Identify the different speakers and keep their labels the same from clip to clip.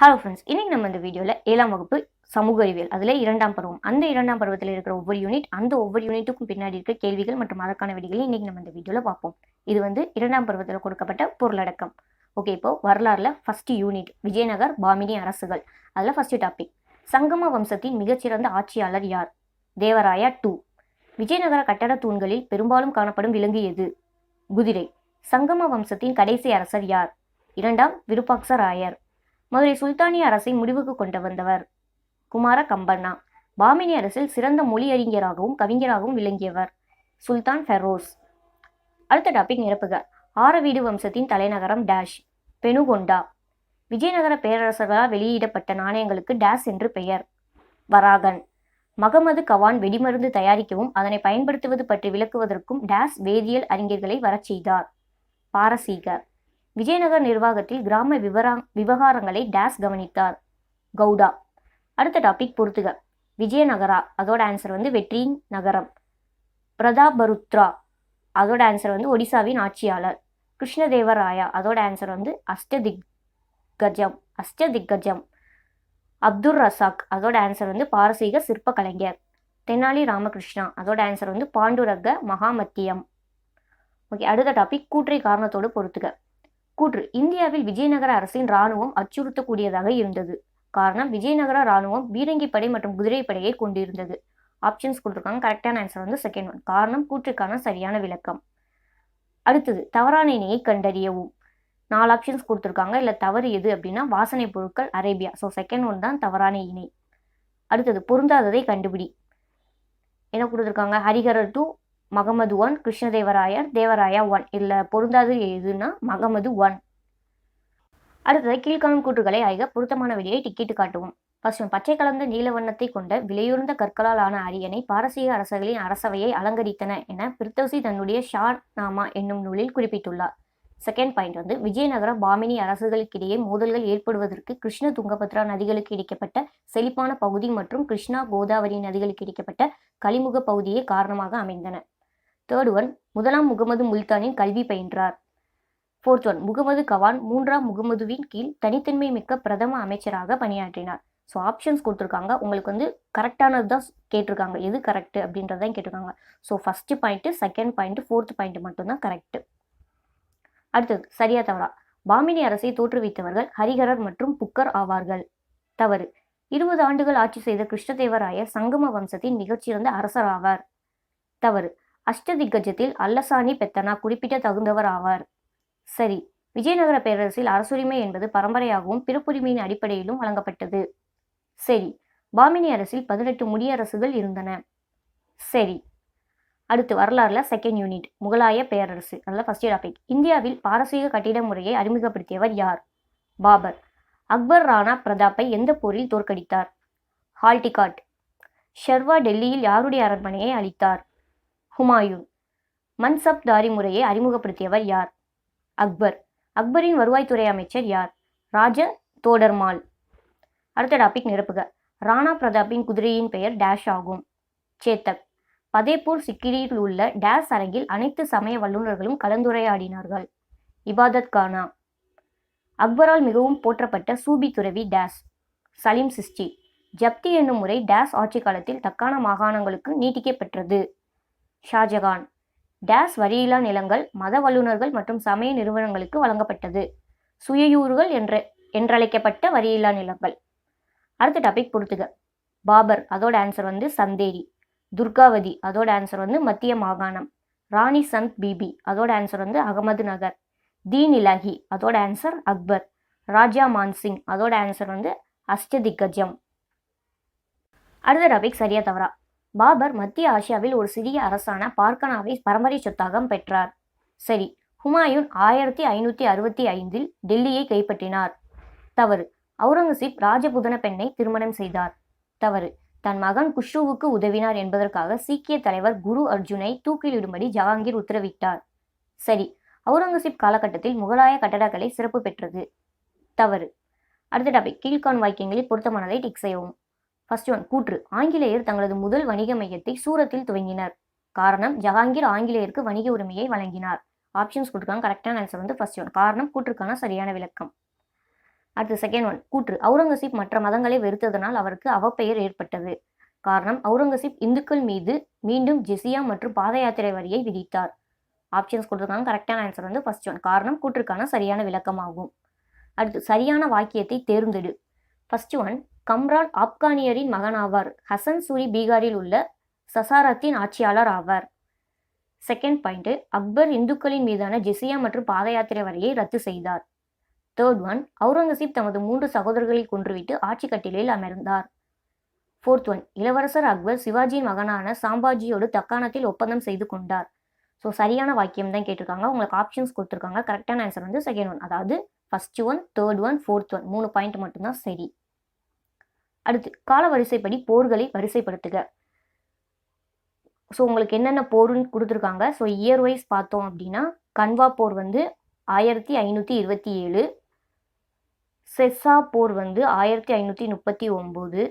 Speaker 1: Hello friends, இன்னைக்கு நம்ம இந்த வீடியோவில் 7ஆம் வகுப்பு சமூக அறிவியல் அதில் 2ஆம் பருவம், அந்த 2ஆம் பருவத்தில் இருக்கிற ஒவ்வொரு யூனிட், அந்த ஒவ்வொரு யூனிட்டுக்கும் பின்னாடி இருக்க கேள்விகள் மற்றும் அதற்கான விடைகளை இன்னைக்கு நம்ம இந்த வீடியோவில் பார்ப்போம். இது 2ஆம் பருவத்தில் கொடுக்கப்பட்ட பொருளடக்கம். ஓகே, இப்போ வரலாறுல ஃபர்ஸ்ட் யூனிட் விஜயநகர் பாமினி அரசுகள். அதில் ஃபர்ஸ்ட் டாபிக், சங்கம வம்சத்தின் மிகச்சிறந்த ஆட்சியாளர் யார்? தேவராயா 2. விஜயநகர கட்டட தூண்களில் பெரும்பாலும் காணப்படும் விலங்கு எது? குதிரை. சங்கம வம்சத்தின் கடைசி அரசர் யார்? 2ஆம் விருப்பாக்சராயர். மதுரை சுல்தானிய அரசை முடிவுக்கு கொண்டு வந்தவர் குமார கம்பண்ணா. பாமினி அரசில் சிறந்த மொழி அறிஞராகவும் கவிஞராகவும் விளங்கியவர் சுல்தான் ஃபெரோஸ். அடுத்த டாபிக் நிரப்புக. ஆரவீடு வம்சத்தின் தலைநகரம் டேஷ். பெனுகொண்டா. விஜயநகர பேரரசர்களால் வெளியிடப்பட்ட நாணயங்களுக்கு டேஷ் என்று பெயர். வராகன். மகமது கவான் வெடிமருந்து தயாரிக்கவும் அதனை பயன்படுத்துவது பற்றி விளக்குவதற்கும் டேஷ் வேதியியல் அறிஞர்களை வரச் செய்தார். பாரசீகர். விஜயநகர் நிர்வாகத்தில் கிராம விவகாரங்களை டேஸ் கவனித்தார். கவுடா. அடுத்த டாபிக் பொறுத்துக. விஜயநகரா, அதோட ஆன்சர் வெற்றி நகரம். பிரதாபருத்ரா, அதோட ஆன்சர் ஒடிசாவின் ஆட்சியாளர். கிருஷ்ணதேவராயா, அதோட ஆன்சர் அஷ்டதிக்கஜம். அப்துல் ரசாக், அதோட ஆன்சர் பாரசீக சிற்ப கலைஞர். தெனாலி ராமகிருஷ்ணா, அதோட ஆன்சர் பாண்டுரங்க மகாமத்தியம். ஓகே, அடுத்த டாபிக் கூற்றை காரணத்தோடு பொறுத்துக. கூற்று, இந்தியாவில் விஜயநகர அரசின் இராணுவம் அச்சுறுத்தக்கூடியதாக இருந்தது. காரணம், விஜயநகர இராணுவம் பீரங்கிப்படை மற்றும் குதிரைப்படையை கொண்டிருந்தது. ஆப்ஷன்ஸ் கொடுத்துருக்காங்க. கரெக்டான ஆன்சர் செகண்ட் ஒன். காரணம் கூற்றுக்கான சரியான விளக்கம். அடுத்தது, தவறான இணையை கண்டறியவும். 4 ஆப்ஷன்ஸ் கொடுத்துருக்காங்க. இல்லை தவறு எது அப்படின்னா வாசனை பொருட்கள் அரேபியா. ஸோ செகண்ட் ஒன் தான் தவறான இணை. அடுத்தது, பொருந்தாததை கண்டுபிடி. என்ன கொடுத்துருக்காங்க? ஹரிஹரர் 2, மகமது 1, கிருஷ்ணதேவராயர், தேவராயா 1. இல்லை பொருந்தாது எதுனா மகமது 1. அடுத்தது, கீழ்காணும் கூற்றுகளை ஆய்க, பொருத்தமான விடையை டிக்கெட்டு காட்டுவோம். ஃபர்ஸ்ட் ஒன், பச்சை கலந்த நீல வண்ணத்தை கொண்ட விலையுறந்த கற்களால் ஆன அரியணை பாரசீக அரசர்களின் அரசவையை அலங்கரித்தன என பிர்தௌசி தன்னுடைய ஷா நாமா என்னும் நூலில் குறிப்பிட்டுள்ளார். செகண்ட் பாயிண்ட் விஜயநகர பாமினி அரசுகளுக்கிடையே மோதல்கள் ஏற்படுவதற்கு கிருஷ்ண துங்கபத்ரா நதிகளுக்கு இடைக்கப்பட்ட செழிப்பான பகுதி மற்றும் கிருஷ்ணா கோதாவரி நதிகளுக்கு இடைக்கப்பட்ட கலிமுக பகுதியே காரணமாக அமைந்தன. தேர்ட் ஒன், முதலாம் முகமது முல்தானின் கல்வி பயின்றார். ஃபோர்த் ஒன், முகமது கவான் 3ஆம் முகமதுவின் கீழ் தனித்தன்மை மிக்க பிரதம அமைச்சராக பணியாற்றினார். ஸோ ஆப்ஷன்ஸ் கொடுத்துருக்காங்க. உங்களுக்கு கரெக்டானது தான் கேட்டிருக்காங்க. எது கரெக்ட் அப்படின்றதான் கேட்டிருக்காங்க. So first point, second point, fourth point மட்டும்தான் கரெக்ட். அடுத்தது, சரியா தவறா? பாமினி அரசை தோற்றுவித்தவர்கள் ஹரிஹரர் மற்றும் புக்கர் ஆவார்கள். தவறு. 20 ஆண்டுகள் ஆட்சி செய்த கிருஷ்ணதேவராயர் சங்கம வம்சத்தின் மிகச்சிறந்த அரசர் ஆவார். தவறு. அஷ்டதிக்கஜத்தில் அல்லசானி பெத்தனா குறிப்பிட்ட தகுந்தவர் ஆவார். சரி. விஜயநகர பேரரசில் அரசுரிமை என்பது பரம்பரையாகவும் பிறப்புரிமையின் அடிப்படையிலும் வழங்கப்பட்டது. சரி. பாமினி அரசில் 18 முடியரசுகள் இருந்தன. சரி. அடுத்து, வரலாறுல செகண்ட் யூனிட் முகலாய பேரரசு. அதில் ஃபர்ஸ்ட் டாபிக், இந்தியாவில் பாரசீக கட்டிட முறையை அறிமுகப்படுத்தியவர் யார்? பாபர். அக்பர் ராணா பிரதாப்பை எந்த போரில் தோற்கடித்தார்? ஹால்டிகாட். ஷெர்வா டெல்லியில் யாருடைய அரண்மனையை அளித்தார்? ஹுமாயூன். மன்சப்தாரி முறையை அறிமுகப்படுத்தியவர் யார்? அக்பர். அக்பரின் வருவாய்த்துறை அமைச்சர் யார்? ராஜ தோடர்மால். அடுத்த டாபிக் நிரப்புக. ராணா பிரதாப்பின் குதிரையின் பெயர் டேஷ் ஆகும். சேத்தக். பதேப்பூர் சிக்கிரியில் உள்ள டேஷ் அரங்கில் அனைத்து சமய வல்லுநர்களும் கலந்துரையாடினார்கள். இபாதத் கானா. அக்பரால் மிகவும் போற்றப்பட்ட சூபி துறவி டேஷ். சலீம் சிஸ்டி. ஜப்தி என்னும் முறை டேஷ் ஆட்சி காலத்தில் தக்கான மாகாணங்களுக்கு நீட்டிக்கப்பெற்றது. ஷாஜகான். டேஷ் வரியில்லா நிலங்கள் மத வல்லுநர்கள் மற்றும் சமய நிறுவனங்களுக்கு வழங்கப்பட்டது. சுயயூர்கள் என்றழைக்கப்பட்ட வரியில்லா நிலங்கள். அடுத்த டாபிக் பொறுத்துக. பாபர், அதோட ஆன்சர் சந்தேரி. துர்காவதி, அதோட ஆன்சர் மத்திய மாகாணம். ராணி சந்த் பிபி, அதோட ஆன்சர் அகமது நகர். தீன் இலாஹி, அதோட ஆன்சர் அக்பர். ராஜா மான்சிங், அதோட ஆன்சர் அஷ்டதிக்கஜம். அடுத்த டாபிக் சரியா தவறா? பாபர் மத்திய ஆசியாவில் ஒரு சிறிய அரசான பார்கனாவை பரம்பரை சொத்தாக பெற்றார். சரி. ஹுமாயூன் 1565 டெல்லியை கைப்பற்றினார். தவறு. அவுரங்கசீப் ராஜபுதன பெண்ணை திருமணம் செய்தார். தவறு. தன் மகன் குஷ்ருவுக்கு உதவினார் என்பதற்காக சீக்கிய தலைவர் குரு அர்ஜுனை தூக்கிலிடும்படி ஜஹாங்கீர் உத்தரவிட்டார். சரி. அவுரங்கசீப் காலகட்டத்தில் முகலாய கட்டடக்கலை சிறப்பு பெற்றது. தவறு. அடுத்த டாபிக், கீழ்காணும் வாக்கியங்களில் பொருத்தமானதை டிக் செய்யவும். ஃபர்ஸ்ட் ஒன், கூற்று, ஆங்கிலேயர் தங்களது முதல் வணிக மையத்தை சூரத்தில் துவங்கினர். காரணம், ஜஹாங்கீர் ஆங்கிலேயருக்கு வணிக உரிமையை வழங்கினார். ஆப்ஷன்ஸ் கொடுத்துருக்காங்க. கரெக்டான ஆன்சர் ஃபர்ஸ்ட் ஒன். காரணம் கூற்றுக்கான சரியான விளக்கம். அடுத்து செகண்ட் ஒன் கூற்று. அவுரங்கசீப் மற்ற மதங்களை வெறுத்ததனால் அவருக்கு அவப்பெயர் ஏற்பட்டது. காரணம், அவுரங்கசீப் இந்துக்கள் மீது மீண்டும் ஜிசியா மற்றும் பாத யாத்திரை வரியை விதித்தார். ஆப்ஷன்ஸ் கொடுத்துருக்காங்க. கரெக்டான ஆன்சர் வந்து ஃபர்ஸ்ட் ஒன். காரணம் கூற்றுக்கான சரியான விளக்கமாகும். அடுத்து சரியான வாக்கியத்தை தேர்ந்தெடு. ஃபர்ஸ்ட் ஒன், கம்ரான் ஆப்கானியரின் மகனாவார். ஹசன் சூரி பீகாரில் உள்ள சசாரத்தின் ஆட்சியாளர் ஆவார். செகண்ட் பாயிண்ட், அக்பர் இந்துக்களின் மீதான ஜிசியா மற்றும் பாத யாத்திரை வரியை ரத்து செய்தார். தேர்ட் ஒன், அவுரங்கசீப் தமது 3 சகோதரர்களை கொன்றுவிட்டு ஆட்சி கட்டிலில் அமர்ந்தார். ஃபோர்த் ஒன், இளவரசர் அக்பர் சிவாஜியின் மகனான சாம்பாஜியோடு தக்காணத்தில் ஒப்பந்தம் செய்து கொண்டார். ஸோ சரியான வாக்கியம் தான் கேட்டிருக்காங்க. உங்களுக்கு ஆப்ஷன்ஸ் கொடுத்துருக்காங்க. கரெக்டான ஆன்சர் வந்து செகண்ட் ஒன். அதாவது first one, third one, fourth one 3 point மட்டும்தான் சரி. அடுத்து கால வரிசைப்படி போர்களை வரிசைப்படுத்துக. ஸோ உங்களுக்கு என்னென்ன போர்னு கொடுத்துருக்காங்க. ஸோ இயர் வைஸ் பார்த்தோம் அப்படின்னா கன்வா போர் வந்து 1527, செஸ்ஸா போர் வந்து 1539,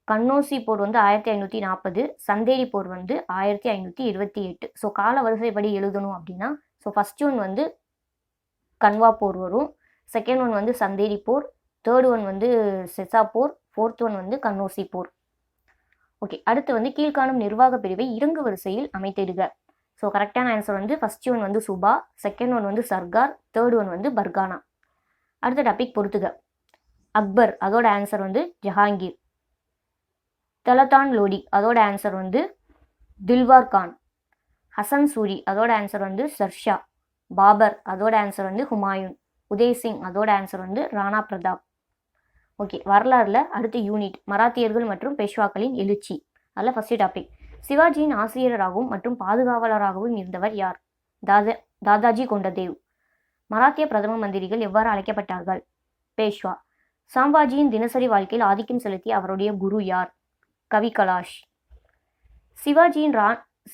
Speaker 1: கன்னோசி போர் வந்து 1540, சந்தேரி போர் வந்து 1528. ஸோ கால வரிசைப்படி எழுதணும் அப்படின்னா ஸோ ஃபர்ஸ்ட் ஒன் வந்து கன்வா போர் வரும், செகண்ட் ஒன் வந்து சந்தேரி போர், தேர்ட் ஒன் வந்து செஸ்ஸா போர், ஃபோர்த் ஒன் வந்து கன்னோசி போர். ஓகே, அடுத்து வந்து கீழ்காணும் நிர்வாக பிரிவை இறங்கு வரிசையில் அமைத்திடுக. ஸோ கரெக்டான ஆன்சர் வந்து ஃபர்ஸ்ட் ஒன் வந்து சுபா, செகண்ட் ஒன் வந்து சர்கார், தேர்ட் ஒன் வந்து பர்கானா. அடுத்த டாபிக் பொறுத்துக. அக்பர், அதோட ஆன்சர் வந்து ஜஹாங்கீர். தலதான் லோடி, அதோட ஆன்சர் வந்து தில்வார் கான். ஹசன் சூரி, அதோட ஆன்சர் வந்து சர்ஷா. பாபர், அதோட ஆன்சர் வந்து ஹுமாயூன். உதய் சிங், அதோட ஆன்சர் வந்து ராணா பிரதாப். ஓகே, வரலாறுல அடுத்த யூனிட் மராத்தியர்கள் மற்றும் பேஷ்வாக்களின் எழுச்சி. அதில் ஃபர்ஸ்ட் டாபிக், சிவாஜியின் ஆசிரியராகவும் மற்றும் பாதுகாவலராகவும் இருந்தவர் யார்? தாதாஜி கொண்டதேவ். மராத்திய பிரதம மந்திரிகள் எவ்வாறு அழைக்கப்பட்டார்கள்? பேஷ்வா. சாம்பாஜியின் தினசரி வாழ்க்கையில் ஆதிக்கம் செலுத்திய அவருடைய குரு யார்? கவி கலாஷ்.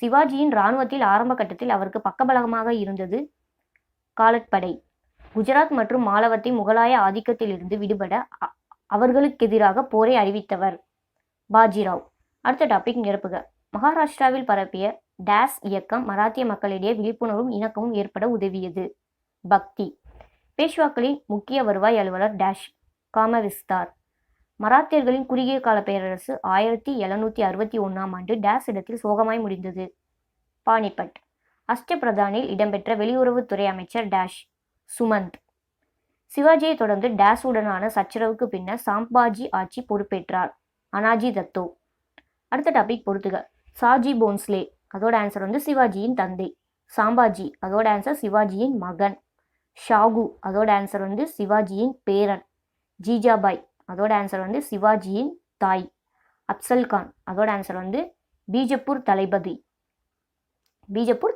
Speaker 1: சிவாஜியின் இராணுவத்தில் ஆரம்ப கட்டத்தில் அவருக்கு பக்கபலமாக இருந்தது காலட்படை. குஜராத் மற்றும் மாலவத்தை முகலாய ஆதிக்கத்திலிருந்து விடுபட அவர்களுக்கெதிராக போரை அறிவித்தவர் பாஜிராவ். அடுத்த டாபிக் நிரப்புக. மகாராஷ்டிராவில் பரப்பிய டேஸ் இயக்கம் மராத்திய மக்களிடையே விழிப்புணர்வும் இணக்கமும் ஏற்பட உதவியது. பக்தி. பேஷ்வாக்களின் முக்கிய வருவாய் அலுவலர் டேஷ் காமவிஸ்தார். மராத்தியர்களின் குறுகிய கால பேரரசு 1761ஆம் ஆண்டு டேஸ் இடத்தில் சோகமாய் முடிந்தது. பானிபட். அஷ்டபிரதானில் இடம்பெற்ற வெளியுறவுத்துறை அமைச்சர் டேஷ் சுமந்த். சிவாஜியை தொடர்ந்து டேஸ் உடனான சச்சரவுக்கு பின்னர் சாம்பாஜி ஆட்சி பொறுப்பேற்றார். அனாஜி தத்தோ. அடுத்த டாபிக் பொறுத்துக. சாஜி போன்ஸ்லே, அதோட ஆன்சர் வந்து சிவாஜியின் தந்தை. சாம்பாஜி, அதோட ஆன்சர் சிவாஜியின் மகன். ஷாகு, அதோட ஆன்சர் வந்து சிவாஜியின் பேரன். ஜீஜாபாய், அதோட ஆன்சர் வந்து சிவாஜியின் தாய். அப்சல் கான், அதோட ஆன்சர் வந்து பீஜப்பூர்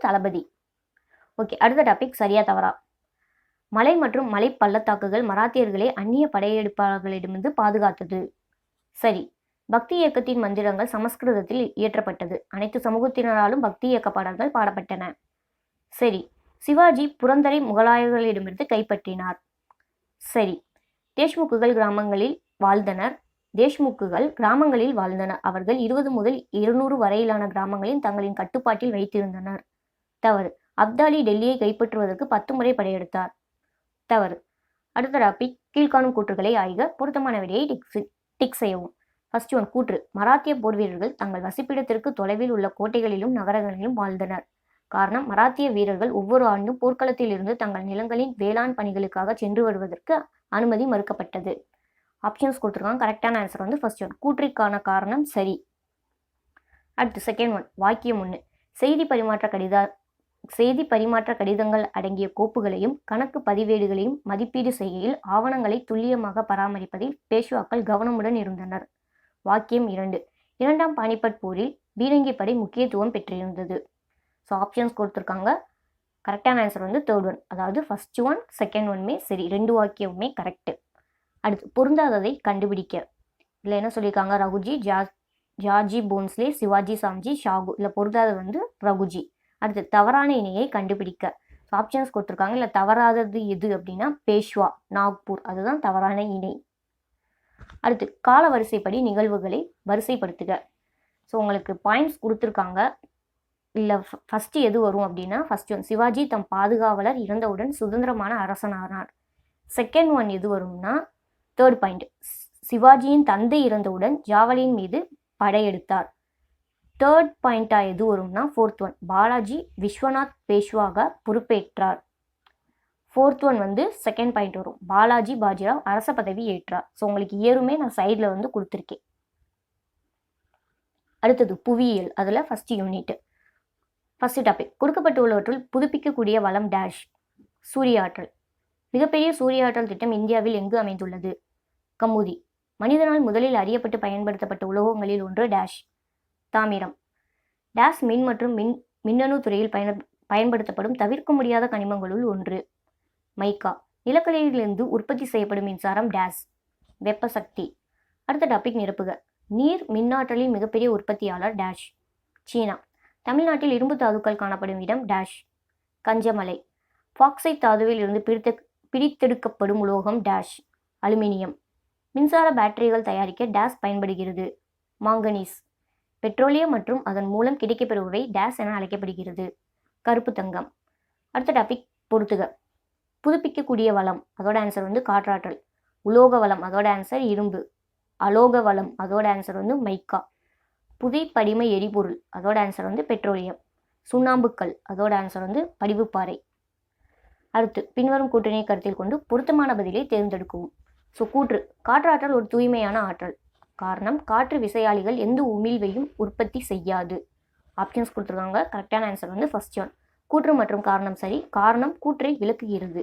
Speaker 1: தளபதி. ஓகே, அடுத்த டாபிக் சரியா தவறா. மலை மற்றும் மலை பள்ளத்தாக்குகள் மராத்தியர்களை அந்நிய படையெடுப்பாளர்களிடமிருந்து பாதுகாத்தது. சரி. பக்தி இயக்கத்தின் மந்திரங்கள் சமஸ்கிருதத்தில் இயற்றப்பட்டது. அனைத்து சமூகத்தினராலும் பக்தி இயக்க பாடல்கள் பாடப்பட்டன. சரி. சிவாஜி புரந்தரை முகலாயர்களிடமிருந்து கைப்பற்றினார். சரி. தேஷ்முக்குகள் கிராமங்களில் வாழ்ந்தனர். அவர்கள் 20 முதல் 200 வரையிலான கிராமங்களில் தங்களின் கட்டுப்பாட்டில் வைத்திருந்தனர். தவறு. அப்தாலி டெல்லியை கைப்பற்றுவதற்கு 10 முறை படையெடுத்தார். தவறு. அடுத்த டாபிக், கீழ்காணும் கூற்றுகளை ஆய்க. பொருத்தமான விடையை டிக் செய்யவும். ஃபர்ஸ்ட் ஒன் கூற்று. மராத்திய போர் வீரர்கள் தங்கள் வசிப்பிடத்திற்கு தொலைவில் உள்ள கோட்டைகளிலும் நகரங்களிலும் வாழ்ந்தனர். காரணம், மராத்திய வீரர்கள் ஒவ்வொரு ஆண்டும் போர்க்களத்தில் இருந்து தங்கள் நிலங்களின் வேளாண் பணிகளுக்காக சென்று வருவதற்கு அனுமதி மறுக்கப்பட்டது. ஆப்ஷன்ஸ் கொடுத்துருக்காங்க. கரெக்டான ஆன்சர் வந்து ஃபர்ஸ்ட் ஒன். கூற்றிற்கான காரணம் சரி. அடுத்து செகண்ட் ஒன், வாக்கியம் 1. செய்தி பரிமாற்ற கடிதங்கள் அடங்கிய கோப்புகளையும் கணக்கு பதிவேடுகளையும் மதிப்பீடு செய்கையில் ஆவணங்களை துல்லியமாக பராமரிப்பதில் பேஷ்வாக்கள் கவனமுடன் இருந்தனர். வாக்கியம் 2. 2ஆம் பானிபட் போரில் பீரங்கி படை முக்கியத்துவம் பெற்றிருந்தது. ஸோ ஆப்ஷன்ஸ் கொடுத்துருக்காங்க. கரெக்டான ஆன்சர் வந்து தேர்ட் ஒன். அதாவது ஃபர்ஸ்ட் ஒன் செகண்ட் ஒன்மே சரி, 2 வாக்கியமுமே கரெக்டு. அடுத்து பொருந்தாததை கண்டுபிடிக்க. இதில் என்ன சொல்லியிருக்காங்க? ரகுஜி, ஜார்ஜி போன்ஸ்லே, சிவாஜி சாம்ஜி, ஷாகு. இல்லை பொருந்தாதது வந்து ரகுஜி. அடுத்து தவறான இணையை கண்டுபிடிக்க. ஸோ ஆப்ஷன்ஸ் கொடுத்துருக்காங்க. இல்லை தவறாதது எது அப்படின்னா பேஷ்வா, நாக்பூர், அதுதான் தவறான இணை. அடுத்து கால வரிசைப்படி நிகழ்வுகளை வரிசைப்படுத்துக. ஸோ உங்களுக்கு பாயிண்ட்ஸ் கொடுத்துருக்காங்க. இல்லை ஃபஸ்ட்டு எது வரும் அப்படின்னா ஃபர்ஸ்ட் ஒன், சிவாஜி தம் பாதுகாவலர் இறந்தவுடன் சுதந்திரமான அரசனானார். செகண்ட் ஒன் எது வரும்னா தேர்ட் பாயிண்ட், சிவாஜியின் தந்தை இறந்தவுடன் ஜாவலின் மீது படையெடுத்தார். தேர்ட் பாயிண்டா எது வரும்னா ஃபோர்த் ஒன், பாலாஜி விஸ்வநாத் பேஷ்வாக பொறுப்பேற்றார். ஃபோர்த் ஒன் வந்து செகண்ட் பாயிண்ட் வரும், பாலாஜி பாஜிராவ் அரச பதவி ஏற்றார். ஸோ உங்களுக்கு இயருமே நான் சைடில் வந்து கொடுத்துருக்கேன். அடுத்தது புவியியல், அதில் ஃபர்ஸ்ட் யூனிட். ஃபர்ஸ்ட் டாபிக், கொடுக்கப்பட்டுள்ளவற்றுள் புதுப்பிக்கக்கூடிய வளம் டேஷ். சூரிய ஆற்றல். மிகப்பெரிய சூரிய ஆற்றல் திட்டம் இந்தியாவில் எங்கு அமைந்துள்ளது? கமுதி. மனிதனால் முதலில் அறியப்பட்டு பயன்படுத்தப்பட்ட உலோகங்களில் ஒன்று டேஷ். தாமிரம். டேஷ் மின் மற்றும் மின்னணு துறையில் பயன்படுத்தப்படும் தவிர்க்க முடியாத கனிமங்களுள் ஒன்று. மைக்கா. நிலக்கரியிலிருந்து உற்பத்தி செய்யப்படும் மின்சாரம் டேஷ். வெப்ப சக்தி. அடுத்த டாபிக் நிரப்புக. நீர் மின்னாற்றலின் மிகப்பெரிய உற்பத்தியாளர் டேஷ். சீனா. தமிழ்நாட்டில் இரும்பு தாதுக்கள் காணப்படும் இடம் டேஷ். கஞ்சமலை. பாக்சைட் தாதுவில் இருந்து பிரித்தெடுக்கப்படும் உலோகம் டேஷ். அலுமினியம். மின்சார பேட்டரிகள் தயாரிக்க டேஷ் பயன்படுகிறது. மாங்கனீஸ். பெட்ரோலியம் மற்றும் அதன் மூலம் கிடைக்கப்பெறுபவை டேஷ் என அழைக்கப்படுகிறது. கருப்பு தங்கம். அடுத்த டாபிக் பொறுத்துக. புதுப்பிக்கக்கூடிய வளம், அதோட ஆன்சர் வந்து காற்றாற்றல். உலோக வளம், அதோட ஆன்சர் இரும்பு. அலோக வளம், அதோட ஆன்சர் வந்து மைக்கா. புதைப்படிம எரிபொருள், அதோட ஆன்சர் வந்து பெட்ரோலியம். சுண்ணாம்புக்கல், அதோட ஆன்சர் வந்து படிவுப்பாறை. அடுத்து பின்வரும் கூற்றினை கருத்தில் கொண்டு பொருத்தமான பதிலை தேர்ந்தெடுக்கவும். ஸோ கூற்று, காற்றாற்றல் ஒரு தூய்மையான ஆற்றல். காரணம், காற்று விசையாழிகள் எந்த உமிழ்வையும் உற்பத்தி செய்யாது. ஆப்ஷன்ஸ் கொடுத்துருக்காங்க. கரெக்டான ஆன்சர் வந்து ஃபர்ஸ்ட் ஒன். கூற்று மற்றும் காரணம் சரி. காரணம் கூற்றை விளக்குகிறது.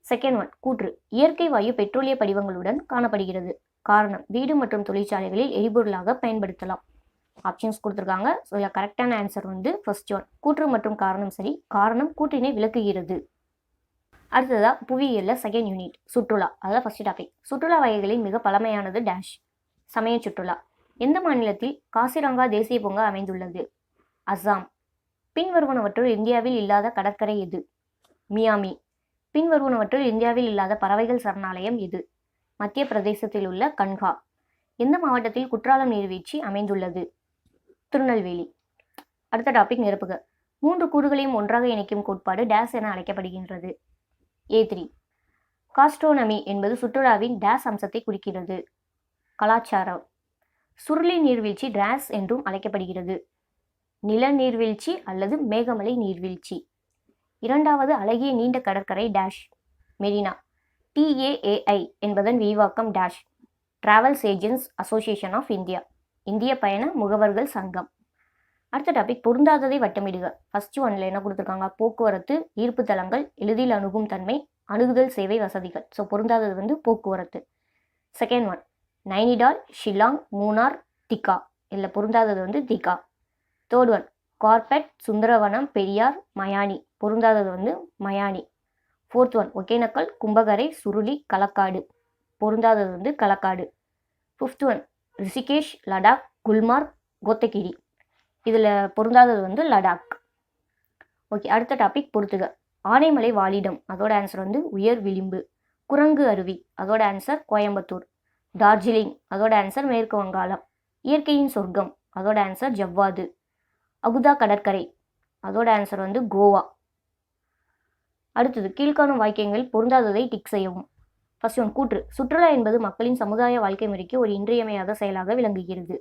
Speaker 1: செகண்ட் ஒன், கூற்று, இயற்கை வாயு பெட்ரோலிய படிவங்களுடன் காணப்படுகிறது. காரணம், வீடு மற்றும் தொழிற்சாலைகளில் எரிபொருளாக பயன்படுத்தலாம். ஆப்ஷன்ஸ் கொடுத்துருக்காங்க. ஸோ இதில் கரெக்டான ஆன்சர் வந்து ஃபர்ஸ்ட் ஒன். கூற்று மற்றும் காரணம் சரி. காரணம் கூற்றினை விளக்குகிறது. அடுத்ததா புவியியலில் செகண்ட் யூனிட், சுற்றுலா. அதாவது ஃபர்ஸ்ட் டாபிக். சுற்றுலா வகைகளில் மிக பழமையானது டேஷ். சமய சுற்றுலா. எந்த மாநிலத்தில் காசிரங்கா தேசிய பூங்கா அமைந்துள்ளது? அஸ்ஸாம். பின்வருவனவற்றுள் இந்தியாவில் இல்லாத கடற்கரை எது? மியாமி. பின்வருவனவற்றுள் இந்தியாவில் இல்லாத பறவைகள் சரணாலயம் எது? மத்திய பிரதேசத்தில் உள்ள கன்ஹா. எந்த மாவட்டத்தில் குற்றாலம் நீர்வீழ்ச்சி அமைந்துள்ளது? திருநெல்வேலி. அடுத்த டாபிக் நிரப்புக. 3 கூறுகளையும் ஒன்றாக இணைக்கும் கோட்பாடு டேஷ் என அழைக்கப்படுகின்றது. A3. காஸ்ட்ரோனமி என்பது சுற்றுலாவின் டேஷ் அம்சத்தை குறிக்கிறது. கலாச்சாரம். சுருளி நீர்வீழ்ச்சி டேஷ் என்றும் அழைக்கப்படுகிறது. நில நீர்வீழ்ச்சி அல்லது மேகமலை நீர்வீழ்ச்சி. இரண்டாவது அழகிய நீண்ட கடற்கரை டேஷ். மெரினா. TAAI என்பதன் விரிவாக்கம் dash. Travels agents association of India. இந்திய பயண முகவர்கள் சங்கம். அடுத்த டாபிக் பொருந்தாததை வட்டமிடுக. ஃபர்ஸ்ட் ஒன்ல என்ன கொடுத்துருக்காங்க? போக்குவரத்து, ஈர்ப்பு தலங்கள், எளிதில் அணுகும் தன்மை, அணுகுதல் சேவை வசதிகள். ஸோ பொருந்தாதது வந்து போக்குவரத்து. Second one, Nainital, Shillong, Munnar, Digha. இல்லை பொருந்தாதது வந்து Digha. Third one, Corbett, Sundaravanam, Periyar, Mayani. பொருந்தாதது வந்து மயானி. Fourth one, Hogenakkal, Kumbakarai, Suruli, Kalakkad. பொருந்தாதது வந்து களக்காடு. Fifth one, Rishikesh, Ladakh, Gulmarg, Kotagiri. இதில் பொருந்தாதது வந்து லடாக். ஓகே, அடுத்த டாபிக் பொறுத்துக. ஆனைமலை வாழிடம், அதோட ஆன்சர் வந்து உயர் விளிம்பு. குரங்கு அருவி, அதோட ஆன்சர் கோயம்புத்தூர். டார்ஜிலிங், அதோட ஆன்சர் மேற்கு வங்காளம். இயற்கையின் சொர்க்கம், அதோட ஆன்சர் ஜவ்வாது. அகுதா கடற்கரை, அதோட ஆன்சர் வந்து கோவா. அடுத்தது கீழ்காணும் வாக்கியங்களில் பொருந்தாததை டிக் செய்யவும். ஃபர்ஸ்ட் ஒன், கூற்று, சுற்றுலா என்பது மக்களின் சமுதாய வாழ்க்கை முறைக்கு ஒரு இன்றியமையாத செயலாக விளங்குகிறது.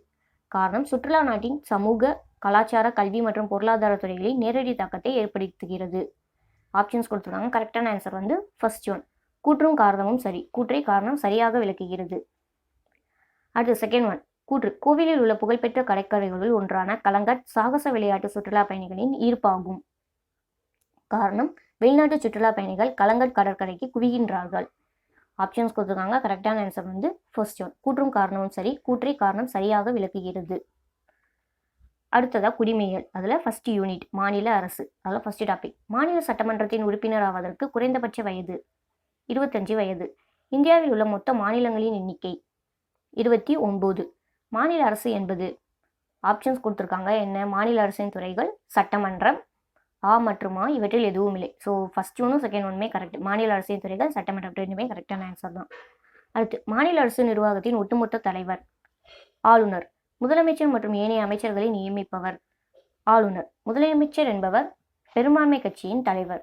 Speaker 1: காரணம், சுற்றுலா நாட்டின் சமூக, கலாச்சார, கல்வி மற்றும் பொருளாதார துறைகளில் நேரடி தாக்கத்தை ஏற்படுத்துகிறது. ஆப்ஷன்ஸ் கொடுத்துருக்காங்க. கரெக்டான ஆன்சர் வந்து ஃபர்ஸ்ட் ஒன். கூற்றும் காரணமும் சரி. கூற்றை காரணம் சரியாக விளக்குகிறது. அடுத்து செகண்ட் ஒன், கூற்று, கோவிலில் உள்ள புகழ்பெற்ற கடற்கரைகளுள் ஒன்றான கலங்கட் சாகச விளையாட்டு சுற்றுலா பயணிகளின் ஈர்ப்பாகும். காரணம், வெளிநாட்டு சுற்றுலா பயணிகள் கலங்கட் கடற்கரைக்கு குவிகின்றார்கள். ஆப்ஷன்ஸ் கொடுத்துருக்காங்க. கரெக்டான ஆன்சர் வந்து ஃபர்ஸ்ட் ஒன். கூற்றும் காரணமும் சரி. கூற்றை காரணம் சரியாக விளக்குகிறது. அடுத்ததா குடிமையியல். அதில் ஃபர்ஸ்ட் யூனிட், மாநில அரசு. அதில் ஃபர்ஸ்ட் டாபிக். மாநில சட்டமன்றத்தின் உறுப்பினர் ஆவதற்கு குறைந்தபட்ச வயது 25 வயது. இந்தியாவில் உள்ள மொத்த மாநிலங்களின் எண்ணிக்கை 29. மாநில அரசு என்பது, ஆப்ஷன்ஸ் கொடுத்துருக்காங்க. என்ன? மாநில அரசின் துறைகள், சட்டமன்றம், மற்றும் இவற்றில் எதுவும் இல்லை. ஸோ ஃபர்ஸ்ட் ஒன்னும் செகண்ட் ஒன்றுமே கரெக்ட். மாநில அரசின் துறைகள், சட்டமன்றம் ரெண்டுமே கரெக்டான ஆன்சர் தான். அடுத்து மாநில அரசு நிர்வாகத்தின் ஒட்டுமொத்த தலைவர் ஆளுநர். முதலமைச்சர் மற்றும் ஏனைய அமைச்சர்களை நியமிப்பவர் ஆளுநர். முதலமைச்சர் என்பவர் பெரும்பான்மை கட்சியின் தலைவர்.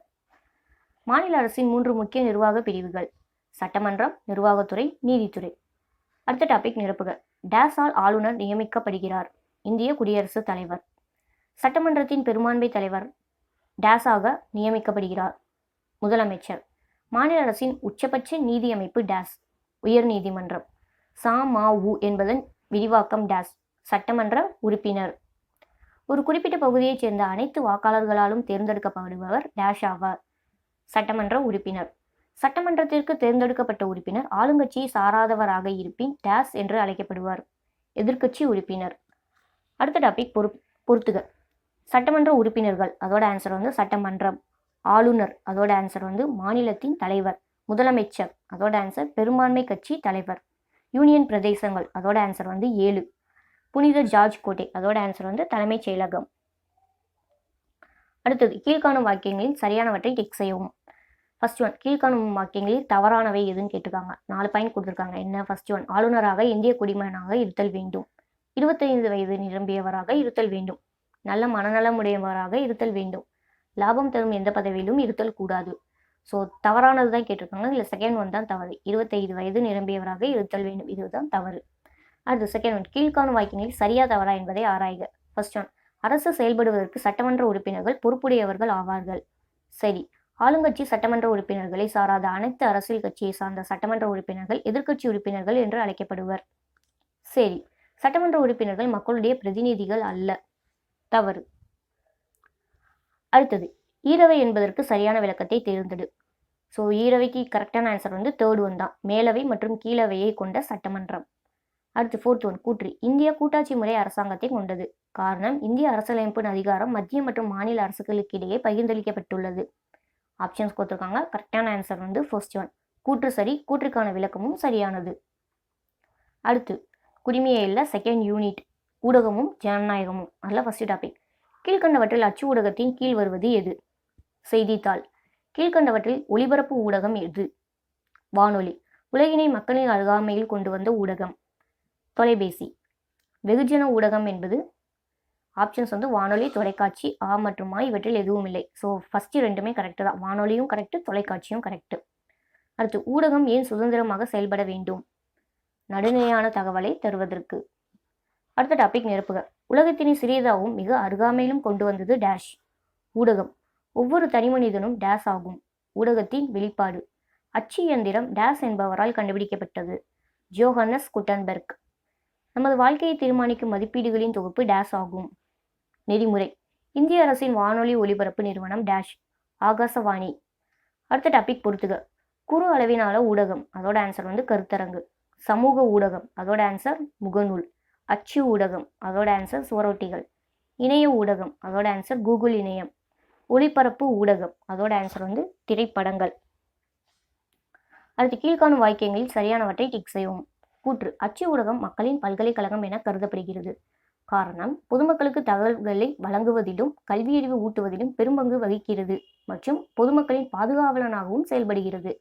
Speaker 1: மாநில அரசின் 3 முக்கிய நிர்வாக பிரிவுகள்: சட்டமன்றம், நிர்வாகத்துறை, நீதித்துறை. அடுத்த டாபிக் நிரப்புக. டேஸால் ஆளுநர் நியமிக்கப்படுகிறார். இந்திய குடியரசுத் தலைவர். சட்டமன்றத்தின் பெரும்பான்மை தலைவர் டேஸாக நியமிக்கப்படுகிறார். முதலமைச்சர். மாநில அரசின் உச்சபட்ச நீதி அமைப்பு டேஸ். உயர் நீதிமன்றம். ச.ம.உ என்பதன் விரிவாக்கம் டேஸ். சட்டமன்ற உறுப்பினர். ஒரு குறிப்பிட்ட பகுதியைச் சேர்ந்த அனைத்து வாக்காளர்களாலும் தேர்ந்தெடுக்கப்படுபவர் டேஷ் ஆவார். சட்டமன்ற உறுப்பினர். சட்டமன்றத்திற்கு தேர்ந்தெடுக்கப்பட்ட உறுப்பினர் ஆளுங்கட்சியை சாராதவராக இருப்பின் டேஸ் என்று அழைக்கப்படுவார். எதிர்க்கட்சி உறுப்பினர். அடுத்த டாபிக் பொறுத்துக. சட்டமன்ற உறுப்பினர்கள், அதோட ஆன்சர் வந்து சட்டமன்றம். ஆளுநர், அதோட ஆன்சர் வந்து மாநிலத்தின் தலைவர். முதலமைச்சர், அதோட ஆன்சர் பெரும்பான்மை கட்சி தலைவர். யூனியன் பிரதேசங்கள், அதோட ஆன்சர் வந்து 7. புனித ஜார்ஜ் கோட்டை, அதோட ஆன்சர் வந்து தலைமைச் செயலகம். அடுத்தது கீழ்காணும் வாக்கியங்களில் சரியானவற்றை டிக் செய்யவும். ஃபர்ஸ்ட் ஒன், கீழ்காணும் வாக்கியங்களில் தவறானவை எதுன்னு கேட்டிருக்காங்க. 4 பாயிண்ட் கொடுத்துருக்காங்க. என்ன? ஃபர்ஸ்ட் ஒன், ஆளுநராக இந்திய குடிமகனாக இருத்தல் வேண்டும். 25 வயது நிரம்பியவராக இருத்தல் வேண்டும். நல்ல மனநலமுடையவராக இருத்தல் வேண்டும். லாபம் தரும் எந்த பதவியிலும் இருத்தல் கூடாது. ஸோ தவறானது தான் கேட்டிருக்காங்க. இல்லை செகண்ட் ஒன் தான் தவறு. 25 வயது நிரம்பியவராக இருத்தல் வேண்டும், இதுதான் தவறு. அடுத்து செகண்ட் ஒன், கீழ்காணும் வாக்கியங்களில் சரியா தவறா என்பதை ஆராய்க. ஃபர்ஸ்ட் ஒன், அரசு செயல்படுவதற்கு சட்டமன்ற உறுப்பினர்கள் பொறுப்புடையவர்கள் ஆவார்கள். சரி. ஆளுங்கட்சி சட்டமன்ற உறுப்பினர்களை சாராத அனைத்து அரசியல் கட்சியை சார்ந்த சட்டமன்ற உறுப்பினர்கள் எதிர்க்கட்சி உறுப்பினர்கள் என்று அழைக்கப்படுவர். சரி. சட்டமன்ற உறுப்பினர்கள் மக்களுடைய பிரதிநிதிகள் அல்ல. தவறு. அடுத்தது, ஈரவை என்பதற்கு சரியான விளக்கத்தை தேர்ந்தெடு. ஸோ ஈரவைக்கு கரெக்டான ஆன்சர் வந்து தேர்ட் ஒன் தான். மேலவை மற்றும் கீழவையை கொண்ட சட்டமன்றம். அடுத்து ஃபோர்த் ஒன், கூற்று. இந்திய கூட்டாட்சி முறை அரசாங்கத்தை கொண்டது. காரணம், இந்திய அரசியலமைப்பின் அதிகாரம் மத்திய மற்றும் மாநில அரசுகளுக்கு இடையே பகிர்ந்தளிக்கப்பட்டுள்ளது. ஆப்ஷன்ஸ் கொடுத்துருக்காங்க. கரெக்டான ஆன்சர் வந்து ஃபர்ஸ்ட் ஒன். கூற்று சரி, கூற்றுக்கான விளக்கமும் சரியானது. அடுத்து, குடிமையியல்ல செகண்ட் யூனிட், ஊடகமும் ஜனநாயகமும். அதில் ஃபர்ஸ்ட் டாபிக். கீழ்கண்டவற்றில் அச்சு ஊடகத்தின் கீழ் வருவது எது? செய்தித்தாள். கீழ்கண்டவற்றில் ஒளிபரப்பு ஊடகம் எது? வானொலி. உலகினை மக்களின் அருகாமையில் கொண்டு வந்த ஊடகம்? தொலைபேசி. வெகுஜன ஊடகம் என்பது? ஆப்ஷன்ஸ் வந்து வானொலி, தொலைக்காட்சி. மற்றும் இவற்றில் எதுவும் இல்லை. ஸோ ஃபர்ஸ்ட் ரெண்டுமே கரெக்டு தான். வானொலியும் கரெக்டு, தொலைக்காட்சியும் கரெக்டு. அடுத்து, ஊடகம் ஏன் சுதந்திரமாக செயல்பட வேண்டும்? நடுநிலையான தகவலை தருவதற்கு. அடுத்த டாபிக் நிரப்புக. உலகத்தினை சிறியதாகவும் மிக அருகாமையிலும் கொண்டு வந்தது டேஷ். ஊடகம். ஒவ்வொரு தனிமனிதனும் டேஷ் ஆகும். ஊடகத்தின் வெளிப்பாடு. அச்சு இயந்திரம் டேஷ் என்பவரால் கண்டுபிடிக்கப்பட்டது. Johannes Gutenberg. நமது வாழ்க்கையை தீர்மானிக்கும் மதிப்பீடுகளின் தொகுப்பு டேஷ் ஆகும். நெறிமுறை. இந்திய அரசின் வானொலி ஒலிபரப்பு நிறுவனம் டேஷ். ஆகாசவாணி. அடுத்த டாபிக் பொறுத்துக. குறு அளவிலான ஊடகம், அதோட ஆன்சர் வந்து கருத்தரங்கு. சமூக ஊடகம், அதோட ஆன்சர் முகநூல். அச்சு ஊடகம், அதோட ஆன்சர் சுவரொட்டிகள். இணைய ஊடகம், அதோட ஆன்சர் கூகுள் இணையம். ஒளிபரப்பு ஊடகம், அதோட ஆன்சர் வந்து திரைப்படங்கள். அடுத்து, கீழ்காணும் வாக்கியங்களில் சரியானவற்றை டிக் செய்யவும். கூற்று. அச்சு ஊடகம் மக்களின் பல்கலைக்கழகம் என கருதப்படுகிறது. காரணம், பொதுமக்களுக்கு தகவல்களை வழங்குவதிலும் கல்வியறிவு ஊட்டுவதிலும் பெரும்பங்கு வகிக்கிறது மற்றும் பொதுமக்களின் பாதுகாவலனாகவும் செயல்படுகிறது.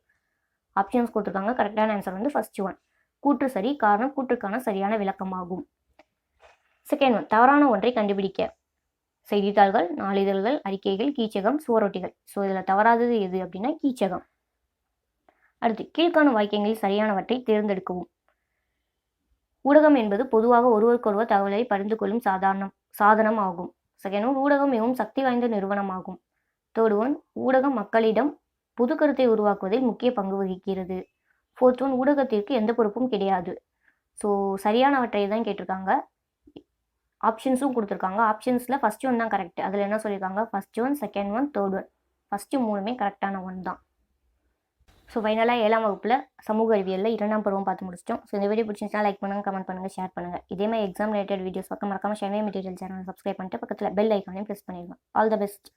Speaker 1: ஆப்ஷன்ஸ் கொடுத்துருக்காங்க. கரெக்டான ஆன்சர் வந்து ஃபர்ஸ்ட் ஒன். கூற்று சரி, காரணம் கூற்றுக்கான சரியான விளக்கமாகும். செகண்ட் ஒன், தவறான ஒன்றை கண்டுபிடிக்க. செய்தித்தாள்கள், நாளிதழ்கள், அறிக்கைகள், கீச்சகம், சுவரொட்டிகள். ஸோ இதில் தவறாதது எது அப்படின்னா கீச்சகம். அடுத்து, கீழ்காணும் வாக்கியங்களில் சரியானவற்றை தேர்ந்தெடுக்கவும். ஊடகம் என்பது பொதுவாக ஒருவருக்கொருவர் தகவலை பகிர்ந்து கொள்ளும் சாதனம் ஆகும். செகண்ட் ஒன், ஊடகம் மிகவும் சக்தி வாய்ந்த நிறுவனமாகும். தேர்ட் ஒன், ஊடகம் மக்களிடம் புது கருத்தை உருவாக்குவதில் முக்கிய பங்கு வகிக்கிறது. ஃபோர்த் ஒன், ஊடகத்திற்கு எந்த பொறுப்பும் கிடையாது. ஸோ சரியானவற்றை தான் கேட்டிருக்காங்க. ஆப்ஷன்ஸும் கொடுத்துருக்காங்க. ஆப்ஷன்ஸில் ஃபர்ஸ்ட் ஒன் தான் கரெக்ட். அதில் என்ன சொல்லியிருக்காங்க? First one, second one, third one. First 3மே கரெக்டான ஒன் தான். ஸோ ஃபைனலாக 7ஆம் வகுப்பில் சமூக அறிவியலில் 2ஆம் பருவம் பார்த்து முடிச்சிட்டோம். ஸோ இந்த வீடியோ பிடிச்சிருந்துச்சுன்னா லைக் பண்ணுங்கள், கமெண்ட் பண்ணுங்கள், ஷேர் பண்ணுங்கள். இதே மாதிரி எக்ஸாம் ரிலேட்டட் வீடியோஸ் பக்கம் மறக்காமல் ஷென்வே மெட்டீரியல் சேனல் சப்ஸ்கிரைப் பண்ணிட்டு பக்கத்தில் பெல் ஐக்கானையும் ப்ரெஸ் பண்ணிடுங்க. All the best.